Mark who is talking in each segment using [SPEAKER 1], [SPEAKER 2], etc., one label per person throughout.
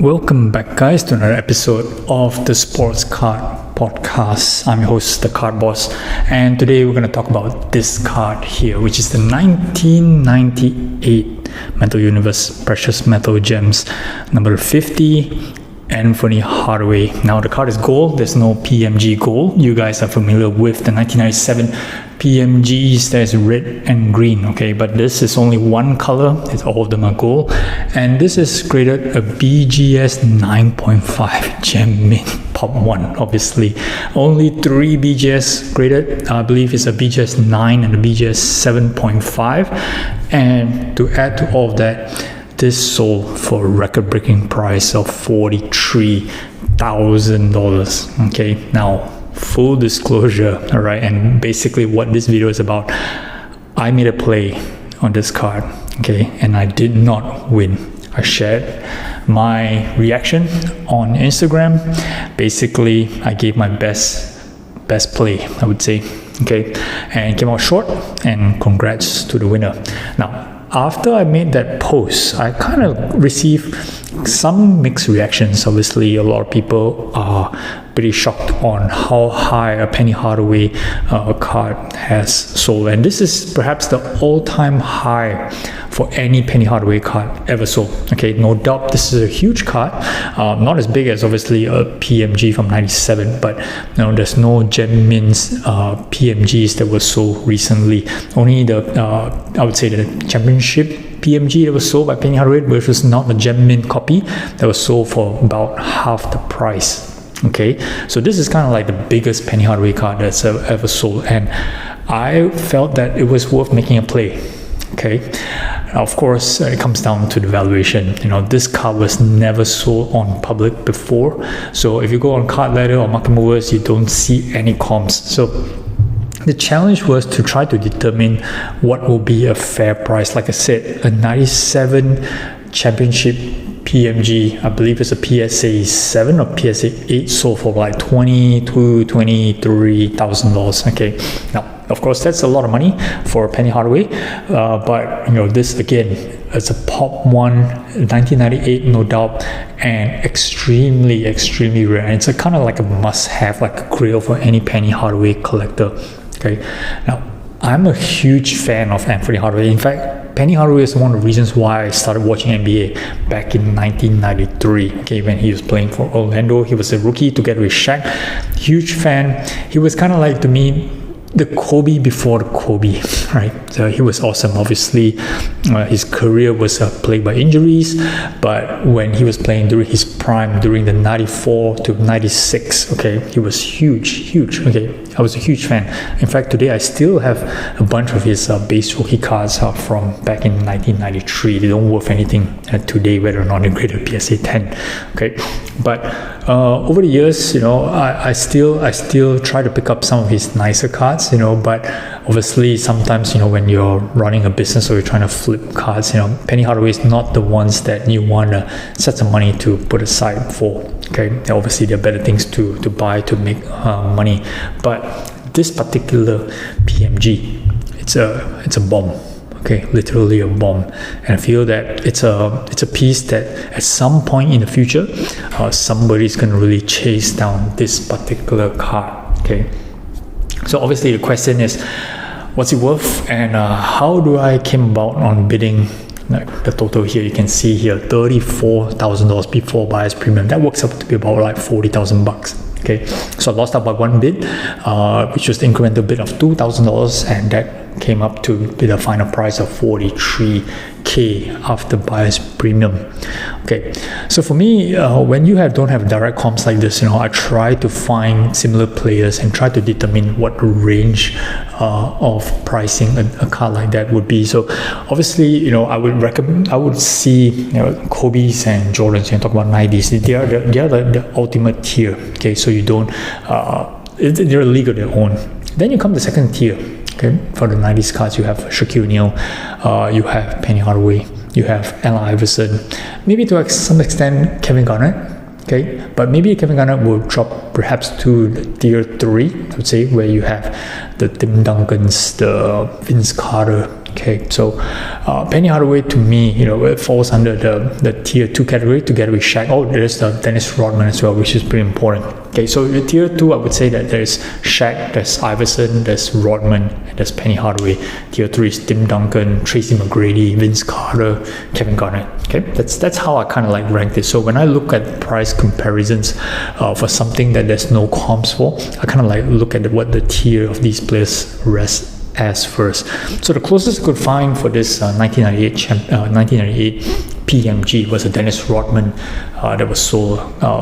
[SPEAKER 1] Welcome back, guys, to another episode of the Sports Card Podcast. I'm your host, the Card Boss, and today we're going to talk about this card here, which is the 1998 Metal Universe Precious Metal Gems number 50, Penny Hardaway. Now the card is gold, there's no PMG gold. You guys are familiar with the 1997 PMGs, there's red and green, okay, but this is only one color, it's all of them are gold, and this is graded a BGS 9.5 Gem Mint Pop 1. Obviously only 3 BGS graded, I believe it's a BGS 9 and a BGS 7.5, and to add to all of that, this sold for a record-breaking price of $43,000. Okay, now full disclosure, all right, and basically what this video is about, I made a play on this card, okay, and I did not win. I shared my reaction on Instagram. Basically, I gave my best play, I would say, okay, and it came out short, and congrats to the winner. Now, after I made that post, I kind of received some mixed reactions. Obviously, a lot of people are pretty shocked on how high a Penny Hardaway card has sold, and this is perhaps the all-time high for any Penny Hardaway card ever sold. Okay, no doubt this is a huge card, not as big as obviously a PMG from 97, but there's no Gem Mints PMGs that were sold recently. Only the I would say the championship PMG that was sold by Penny Hardaway, which was not a Gem Mint copy, that was sold for about half the price. Okay, so this is kind of like the biggest Penny Hardaway card that's ever sold, and I felt that it was worth making a play. Okay, of course, it comes down to the valuation. This card was never sold on public before, so if you go on Card Ladder or Market Movers, you don't see any comps. So the challenge was to try to determine what will be a fair price. Like I said, a 97 championship PMG, I believe it's a PSA 7 or PSA 8, sold for like $23,000. Okay, now of course that's a lot of money for Penny Hardaway, but this again is a Pop 1 1998, no doubt, and extremely rare, and it's a kind of like a must-have, like a Grail for any Penny Hardaway collector. Okay, now I'm a huge fan of Penny Hardaway. In fact, Penny Hardaway is one of the reasons why I started watching NBA back in 1993. Okay, when he was playing for Orlando, he was a rookie together with Shaq. Huge fan. He was kind of like, to me, the Kobe before the Kobe, right? So he was awesome. Obviously, his career was plagued by injuries, but when he was playing during his prime, during the 94 to 96, okay, he was huge. Okay, I was a huge fan. In fact, today I still have a bunch of his base rookie cards from back in 1993. They don't worth anything today, whether or not they graded PSA 10. Okay, but over the years, I still try to pick up some of his nicer cards, but obviously sometimes, when you're running a business or you're trying to flip cards, Penny Hardaway is not the ones that you want to set some money to put aside for. Okay, obviously there are better things to buy to make money, but this particular PMG, it's a bomb. Okay, literally a bomb, and I feel that it's a piece that at some point in the future, somebody's gonna really chase down this particular card. Okay, so obviously the question is, what's it worth, and how do I came about on bidding? Like the total here, you can see here, $34,000 before buyer's premium. That works out to be about like $40,000. Okay, so I lost out by one bid, which was the incremental bid of $2,000, and that came up to be the final price of $43K after buyer's premium. Okay, so for me, when you don't have direct comps like this, I try to find similar players and try to determine what range of pricing a card like that would be. So obviously, I would see Kobe's and Jordan's, talk about 90s, they are the ultimate tier. Okay, so you don't they're a league of their own. Then you come to second tier. Okay, for the 90s cards, you have Shaquille O'Neal, you have Penny Hardaway, you have Allen Iverson, maybe to some extent Kevin Garnett. Okay, but maybe Kevin Garnett will drop perhaps to the tier 3, I would say, where you have the Tim Duncans, the Vince Carter, Okay, so Penny Hardaway to me, it falls under the tier 2 category together with Shaq. Oh, there's the Dennis Rodman as well, which is pretty important. Okay, so the tier 2, I would say that there's Shaq, there's Iverson, there's Rodman, and there's Penny Hardaway. Tier 3 is Tim Duncan, Tracy McGrady, Vince Carter, Kevin Garnett. Okay, that's how I kind of like rank this. So when I look at price comparisons for something that there's no comps for, I kind of like look at what the tier of these players rest as first. So the closest I could find for this 1998 PMG was a Dennis Rodman that was sold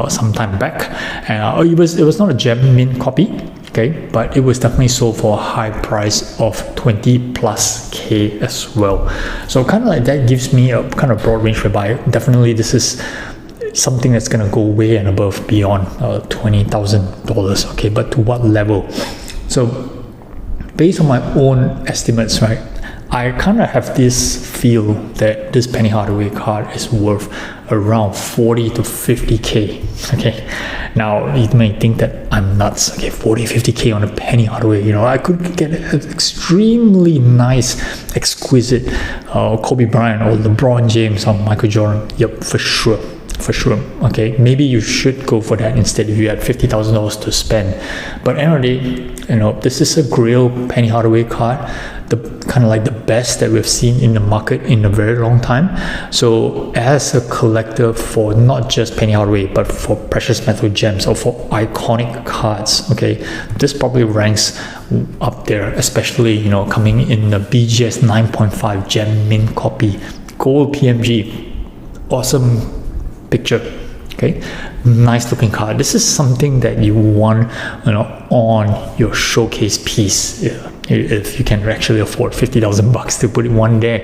[SPEAKER 1] some time back. It was not a gem mint copy, okay, but it was definitely sold for a high price of 20+K as well. So kind of like that gives me a kind of broad range whereby definitely this is something that's going to go way and above beyond $20,000, okay, but to what level? So based on my own estimates, right, I kind of have this feel that this Penny Hardaway card is worth around 40 to 50K. Okay, now you may think that I'm nuts. Okay, 40, 50K on a Penny Hardaway. I could get an extremely nice, exquisite Kobe Bryant or LeBron James or Michael Jordan. Yep, for sure. Okay, maybe you should go for that instead if you had $50,000 to spend. But at the end of the day, this is a Grail Penny Hardaway card, the kind of like the best that we've seen in the market in a very long time. So as a collector for not just Penny Hardaway but for precious metal gems or for iconic cards, okay, this probably ranks up there, especially coming in the BGS 9.5 gem mint copy, gold PMG, awesome picture. Okay, nice looking card. This is something that you want on your showcase piece, if you can actually afford $50,000 to put it one there.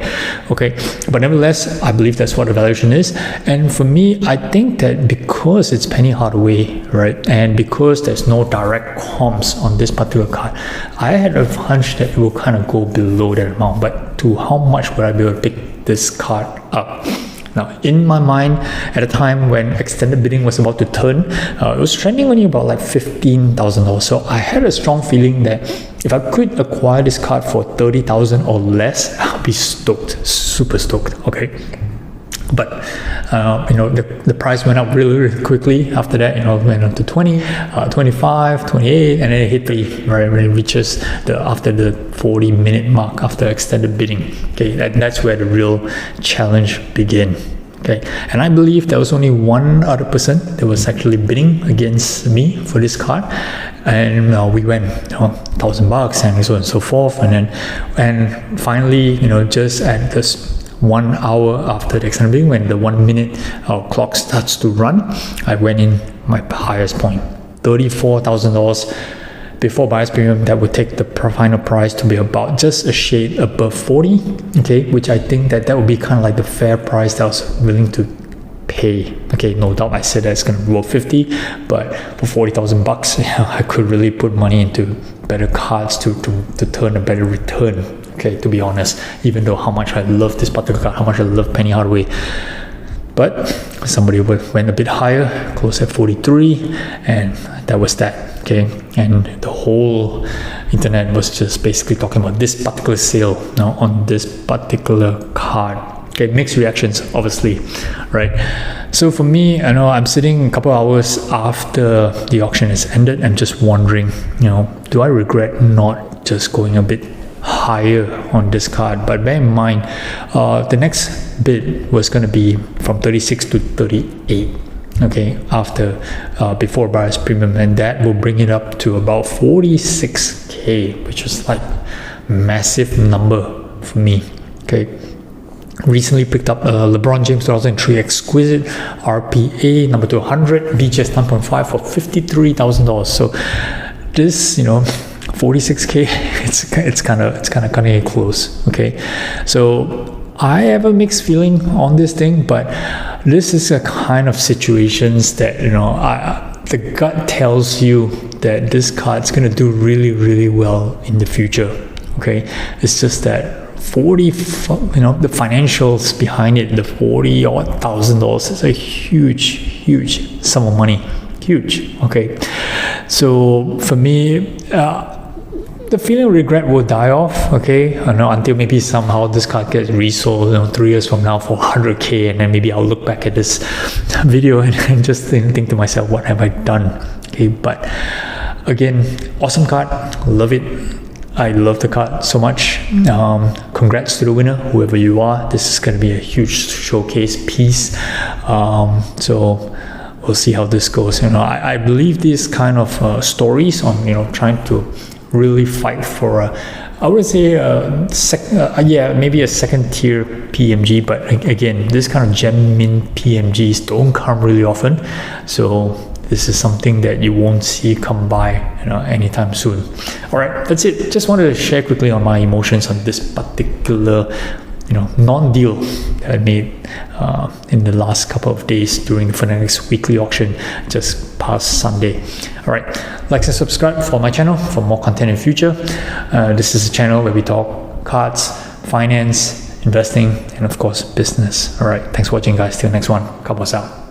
[SPEAKER 1] Okay, but nevertheless, I believe that's what the valuation is. And for me, I think that because it's Penny Hardaway, right, and because there's no direct comps on this particular card, I had a hunch that it will kind of go below that amount. But to how much would I be able to pick this card up? Now, in my mind, at a time when extended bidding was about to turn, it was trending only about like $15,000. So I had a strong feeling that if I could acquire this card for $30,000 or less, I'll be stoked, super stoked. Okay. But the price went up really quickly. After that, it went up to 20, 25, 28, and then it hit 30, right, when it reaches after the 40-minute mark after extended bidding. Okay, that's where the real challenge began. Okay, and I believe there was only one other person that was actually bidding against me for this card, and we went $1,000 and so on and so forth, and finally, just at this 1 hour after the extended bidding, when the 1 minute clock starts to run, I went in my highest point, $34,000 before buyer's premium. That would take the final price to be about just a shade above 40, okay, which I think that would be kind of like the fair price that I was willing to pay. Okay, no doubt I said that it's going to go 50, but for $40,000, I could really put money into better cards to turn a better return. Okay, to be honest, even though how much I love this particular card, how much I love Penny Hardaway, but somebody went a bit higher, close at 43, and that was that. Okay, and the whole internet was just basically talking about this particular sale on this particular card. Okay, mixed reactions, obviously, right? So for me, I know I'm sitting a couple hours after the auction has ended and just wondering, do I regret not just going a bit higher on this card? But bear in mind, the next bid was going to be from 36 to 38. Okay, after before buyer's premium, and that will bring it up to about 46K, which is like massive number for me. Okay, recently picked up LeBron James 2003 exquisite RPA number 200 BGS 9.5 for $53,000. So this 46K, it's kind of cutting it close. Okay, so I have a mixed feeling on this thing, but this is a kind of situations that the gut tells you that this card's gonna do really, really well in the future. Okay, it's just that 40, the financials behind it, the $40,000 is a huge sum of money, huge. Okay, so for me, the feeling of regret will die off, okay? I know, until maybe somehow this card gets resold, 3 years from now for 100k, and then maybe I'll look back at this video and just think to myself, what have I done? Okay, but again, awesome card, love it. I love the card so much. Congrats to the winner, whoever you are. This is going to be a huge showcase piece. So we'll see how this goes. I believe these kind of stories on trying to really fight for I would say maybe a second tier PMG, but again, this kind of gem mint PMGs don't come really often. So this is something that you won't see come by anytime soon. All right, that's it. Just wanted to share quickly on my emotions on this particular non-deal that I made in the last couple of days during the Fanatics weekly auction just past Sunday. All right, like and subscribe for my channel for more content in future. This is a channel where we talk cards, finance, investing, and of course business. All right, thanks for watching, guys. Till next one. Kabos out.